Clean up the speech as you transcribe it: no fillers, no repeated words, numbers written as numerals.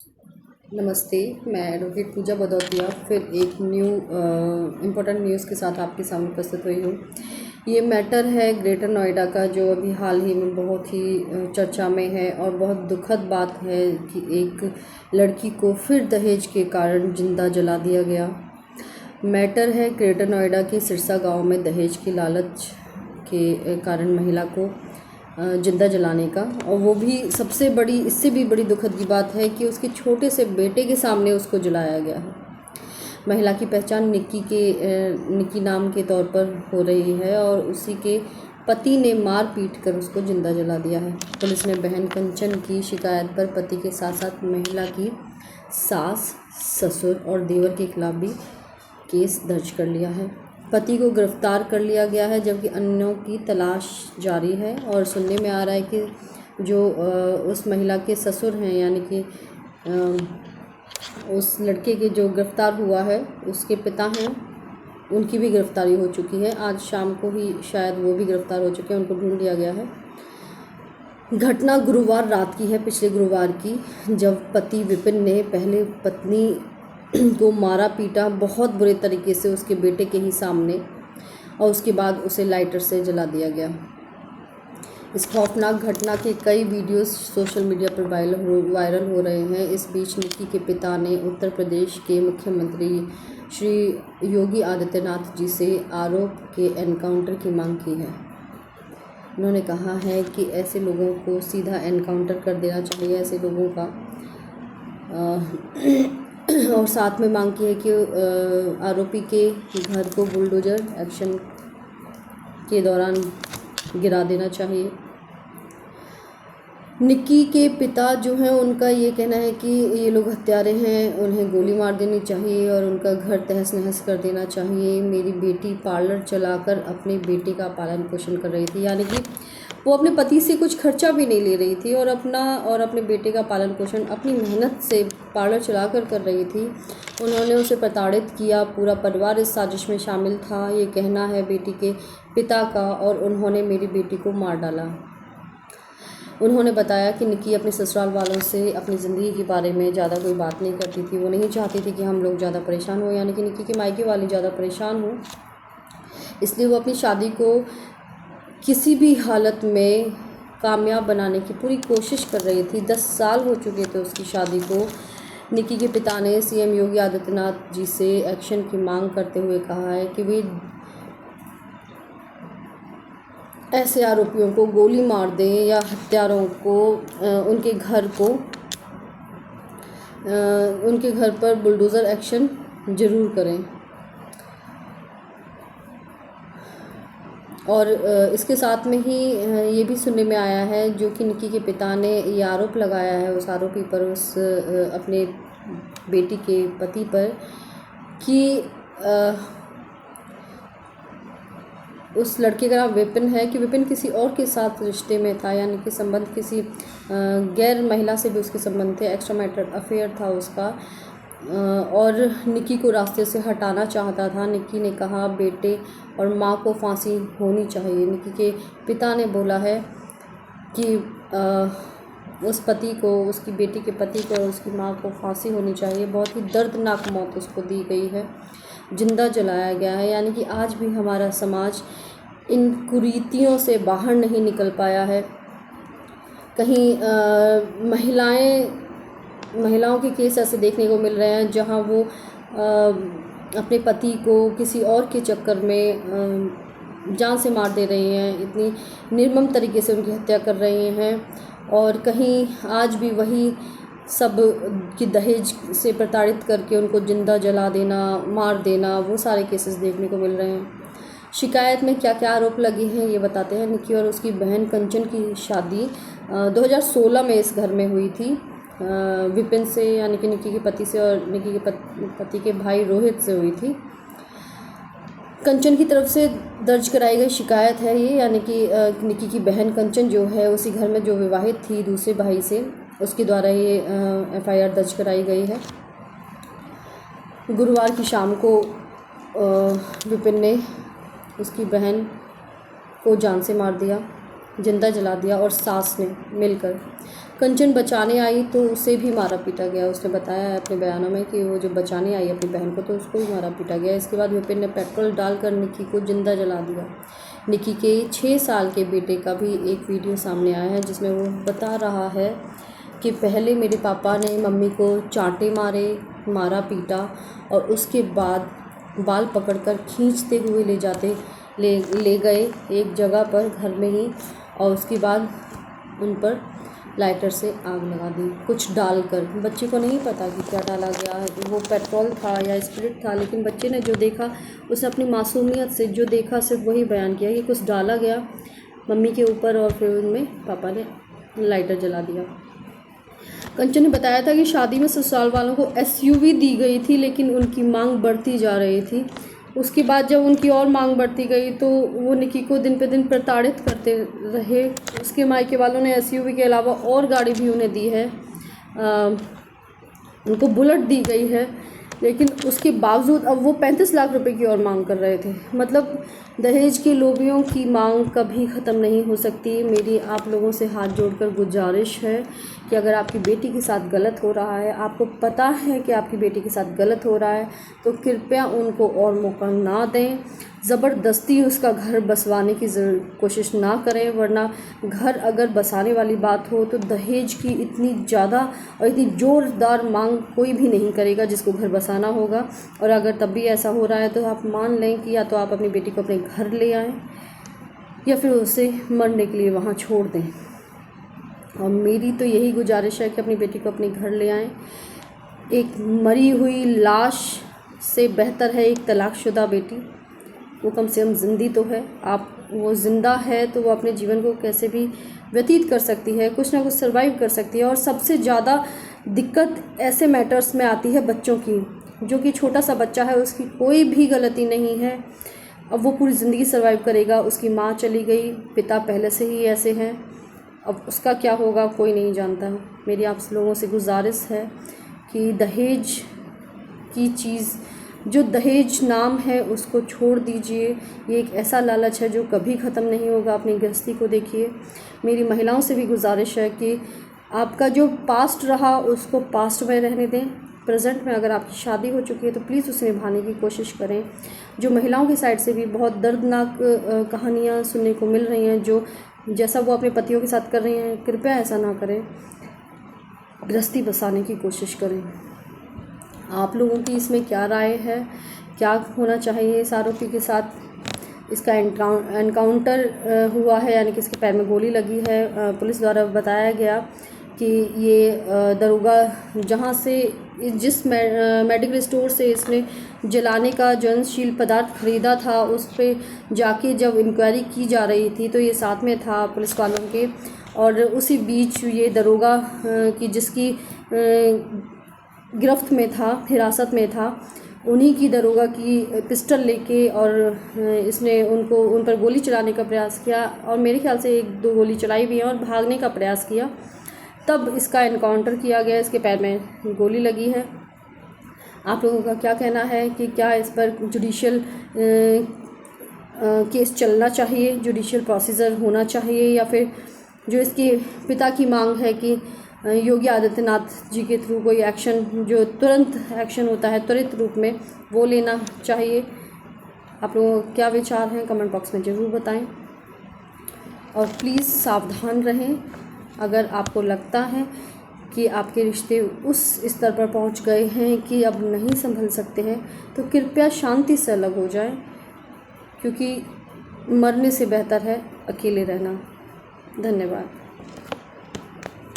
नमस्ते, मैं एडवोकेट पूजा बदौतिया फिर एक इम्पोर्टेंट न्यूज़ के साथ आपके सामने प्रस्तुत हुई हूँ। ये मैटर है ग्रेटर नोएडा का, जो अभी हाल ही में बहुत ही चर्चा में है और बहुत दुखद बात है कि एक लड़की को फिर दहेज के कारण जिंदा जला दिया गया। मैटर है ग्रेटर नोएडा के सिरसा गांव में दहेज की लालच के कारण महिला को जिंदा जलाने का, और वो भी सबसे बड़ी, इससे भी बड़ी दुखद की बात है कि उसके छोटे से बेटे के सामने उसको जलाया गया है। महिला की पहचान निक्की नाम के तौर पर हो रही है और उसी के पति ने मार पीट कर उसको जिंदा जला दिया है। पुलिस ने बहन कंचन की शिकायत पर पति के साथ साथ महिला की सास, ससुर और देवर के खिलाफ भी केस दर्ज कर लिया है। पति को गिरफ्तार कर लिया गया है, जबकि अन्यों की तलाश जारी है। और सुनने में आ रहा है कि जो उस महिला के ससुर हैं, यानी कि उस लड़के के जो गिरफ्तार हुआ है उसके पिता हैं, उनकी भी गिरफ्तारी हो चुकी है। आज शाम को ही शायद वो भी गिरफ्तार हो चुके हैं, उनको ढूंढ लिया गया है। घटना गुरुवार रात की है, पिछले गुरुवार की, जब पति विपिन ने पहले पत्नी को मारा पीटा बहुत बुरे तरीके से उसके बेटे के ही सामने, और उसके बाद उसे लाइटर से जला दिया गया। इस खौफनाक घटना के कई वीडियोस सोशल मीडिया पर वायरल हो रहे हैं। इस बीच निक्की के पिता ने उत्तर प्रदेश के मुख्यमंत्री श्री योगी आदित्यनाथ जी से आरोप के एनकाउंटर की मांग की है। उन्होंने कहा है कि ऐसे लोगों को सीधा एनकाउंटर कर देना चाहिए, ऐसे लोगों का, और साथ में मांग की है कि आरोपी के घर को बुलडोजर एक्शन के दौरान गिरा देना चाहिए। निक्की के पिता जो हैं, उनका ये कहना है कि ये लोग हत्यारे हैं, उन्हें गोली मार देनी चाहिए और उनका घर तहस नहस कर देना चाहिए। मेरी बेटी पार्लर चलाकर अपने बेटे का पालन पोषण कर रही थी, यानी कि वो अपने पति से कुछ खर्चा भी नहीं ले रही थी और अपने बेटे का पालन पोषण अपनी मेहनत से पार्लर चलाकर कर रही थी। उन्होंने उसे प्रताड़ित किया, पूरा परिवार इस साजिश में शामिल था, ये कहना है बेटी के पिता का, और उन्होंने मेरी बेटी को मार डाला। उन्होंने बताया कि निक्की अपने ससुराल वालों से अपनी ज़िंदगी के बारे में ज़्यादा कोई बात नहीं करती थी। वो नहीं चाहती थी कि हम लोग ज़्यादा परेशान हो, यानी कि निक्की के मायके वाले ज़्यादा परेशान हो, इसलिए वो अपनी शादी को किसी भी हालत में कामयाब बनाने की पूरी कोशिश कर रही थी। 10 साल हो चुके थे उसकी शादी को। निक्की के पिता ने सीएम योगी आदित्यनाथ जी से एक्शन की मांग करते हुए कहा है कि वे ऐसे आरोपियों को गोली मार दें या हत्यारों को उनके घर पर बुलडोज़र एक्शन ज़रूर करें। और इसके साथ में ही ये भी सुनने में आया है, जो कि निक्की के पिता ने ये आरोप लगाया है उस आरोपी पर, उस अपने बेटी के पति पर, कि उस लड़के का नाम विपिन है, कि विपिन किसी और के साथ रिश्ते में था, यानी कि संबंध किसी गैर महिला से भी उसके संबंध थे, एक्स्ट्रा मैरिटल अफेयर था उसका, और निक्की को रास्ते से हटाना चाहता था। निक्की ने कहा बेटे और माँ को फांसी होनी चाहिए। निक्की के पिता ने बोला है कि उस पति को, उसकी बेटी के पति को और उसकी माँ को फांसी होनी चाहिए। बहुत ही दर्दनाक मौत उसको दी गई है, जिंदा जलाया गया है। यानी कि आज भी हमारा समाज इन कुरीतियों से बाहर नहीं निकल पाया है। कहीं महिलाओं के केस ऐसे देखने को मिल रहे हैं जहां वो अपने पति को किसी और के चक्कर में जान से मार दे रही हैं, इतनी निर्मम तरीके से उनकी हत्या कर रही हैं। और कहीं आज भी वही सब कि दहेज से प्रताड़ित करके उनको जिंदा जला देना, मार देना, वो सारे केसेस देखने को मिल रहे हैं। शिकायत में क्या क्या आरोप लगे हैं ये बताते हैं। निक्की और उसकी बहन कंचन की शादी 2016 में इस घर में हुई थी, विपिन से, यानी कि निक्की के पति से, और निक्की के पति के भाई रोहित से हुई थी। कंचन की तरफ से दर्ज कराई गई शिकायत है ये, यानी कि निक्की की बहन कंचन जो है, उसी घर में जो विवाहित थी दूसरे भाई से, उसके द्वारा ये एफआईआर दर्ज कराई गई है। गुरुवार की शाम को विपिन ने उसकी बहन को जान से मार दिया, जिंदा जला दिया, और सास ने मिलकर कंचन बचाने आई तो उसे भी मारा पीटा गया। उसने बताया है अपने बयानों में कि वो जब बचाने आई अपनी बहन को तो उसको भी मारा पीटा गया। इसके बाद विपिन ने पेट्रोल डालकर निक्की को जिंदा जला दिया। निक्की के 6 साल के बेटे का भी एक वीडियो सामने आया है जिसमें वो बता रहा है कि पहले मेरे पापा ने मम्मी को चांटे मारे, मारा पीटा और उसके बाद बाल पकड़कर खींचते हुए ले गए एक जगह पर घर में ही, और उसके बाद उन पर लाइटर से आग लगा दी कुछ डालकर। बच्चे को नहीं पता कि क्या डाला गया है, वो पेट्रोल था या स्पिरिट था, लेकिन बच्चे ने जो देखा उसने अपनी मासूमियत से जो देखा सिर्फ वही बयान किया कि कुछ डाला गया मम्मी के ऊपर और फिर उनमें पापा ने लाइटर जला दिया। कंचन ने बताया था कि शादी में ससुराल वालों को एसयूवी दी गई थी, लेकिन उनकी मांग बढ़ती जा रही थी। उसके बाद जब उनकी और मांग बढ़ती गई तो वो निक्की को दिन पे दिन प्रताड़ित करते रहे। उसके मायके वालों ने एसयूवी के अलावा और गाड़ी भी उन्हें दी है, उनको बुलेट दी गई है, लेकिन उसके बावजूद अब वो 35 लाख रुपए की और मांग कर रहे थे। मतलब दहेज के लोभियों की मांग कभी ख़त्म नहीं हो सकती। मेरी आप लोगों से हाथ जोड़कर गुजारिश है कि अगर आपकी बेटी के साथ गलत हो रहा है, आपको पता है कि आपकी बेटी के साथ गलत हो रहा है, तो कृपया उनको और मौका ना दें। ज़बरदस्ती उसका घर बसवाने की कोशिश ना करें, वरना घर अगर बसाने वाली बात हो तो दहेज की इतनी ज़्यादा और इतनी ज़ोरदार मांग कोई भी नहीं करेगा जिसको घर बसाना होगा। और अगर तब भी ऐसा हो रहा है तो आप मान लें कि या तो आप अपनी बेटी को अपने घर ले आएँ या फिर उसे मरने के लिए वहाँ छोड़ दें। और मेरी तो यही गुजारिश है कि अपनी बेटी को अपने घर ले आएँ। एक मरी हुई लाश से बेहतर है एक तलाकशुदा बेटी। वो कम से कम जिंदी तो है, वो ज़िंदा है तो वो अपने जीवन को कैसे भी व्यतीत कर सकती है, कुछ ना कुछ सर्वाइव कर सकती है। और सबसे ज़्यादा दिक्कत ऐसे मैटर्स में आती है बच्चों की, जो कि छोटा सा बच्चा है, उसकी कोई भी गलती नहीं है, अब वो पूरी ज़िंदगी सर्वाइव करेगा। उसकी माँ चली गई, पिता पहले से ही ऐसे हैं, अब उसका क्या होगा कोई नहीं जानता। मेरी आप लोगों से गुजारिश है कि दहेज की चीज़, जो दहेज नाम है, उसको छोड़ दीजिए। ये एक ऐसा लालच है जो कभी ख़त्म नहीं होगा। अपनी गृहस्थी को देखिए। मेरी महिलाओं से भी गुजारिश है कि आपका जो पास्ट रहा उसको पास्ट में रहने दें। प्रेजेंट में अगर आपकी शादी हो चुकी है तो प्लीज़ उसे निभाने की कोशिश करें। जो महिलाओं की साइड से भी बहुत दर्दनाक कहानियाँ सुनने को मिल रही हैं, जो जैसा वो अपने पतियों के साथ कर रही हैं, कृपया ऐसा ना करें। गृहस्थी बसाने की कोशिश करें। आप लोगों की इसमें क्या राय है, क्या होना चाहिए इस आरोपी के साथ? इसका एनकाउंटर हुआ है, यानी कि इसके पैर में गोली लगी है। पुलिस द्वारा बताया गया कि ये दरोगा जहाँ से जिस मेडिकल स्टोर से इसने जलाने का ज्वलनशील पदार्थ खरीदा था, उस पर जाके जब इंक्वायरी की जा रही थी तो ये साथ में था पुलिस वालों के। और उसी बीच ये दरोगा की जिसकी गिरफ्त में था, हिरासत में था, उन्हीं की दरोगा की पिस्टल लेके और इसने उन पर गोली चलाने का प्रयास किया और मेरे ख्याल से 1-2 गोली चलाई भी है और भागने का प्रयास किया। तब इसका एनकाउंटर किया गया, इसके पैर में गोली लगी है। आप लोगों का क्या कहना है कि क्या इस पर जुडिशियल केस चलना चाहिए, जुडिशियल प्रोसीजर होना चाहिए, या फिर जो इसके पिता की मांग है कि योगी आदित्यनाथ जी के थ्रू कोई एक्शन, जो तुरंत एक्शन होता है त्वरित रूप में, वो लेना चाहिए? आप लोगों को क्या विचार हैं कमेंट बॉक्स में ज़रूर बताएं। और प्लीज़ सावधान रहें। अगर आपको लगता है कि आपके रिश्ते उस स्तर पर पहुंच गए हैं कि अब नहीं संभल सकते हैं, तो कृपया शांति से अलग हो जाएं, क्योंकि मरने से बेहतर है अकेले रहना। धन्यवाद।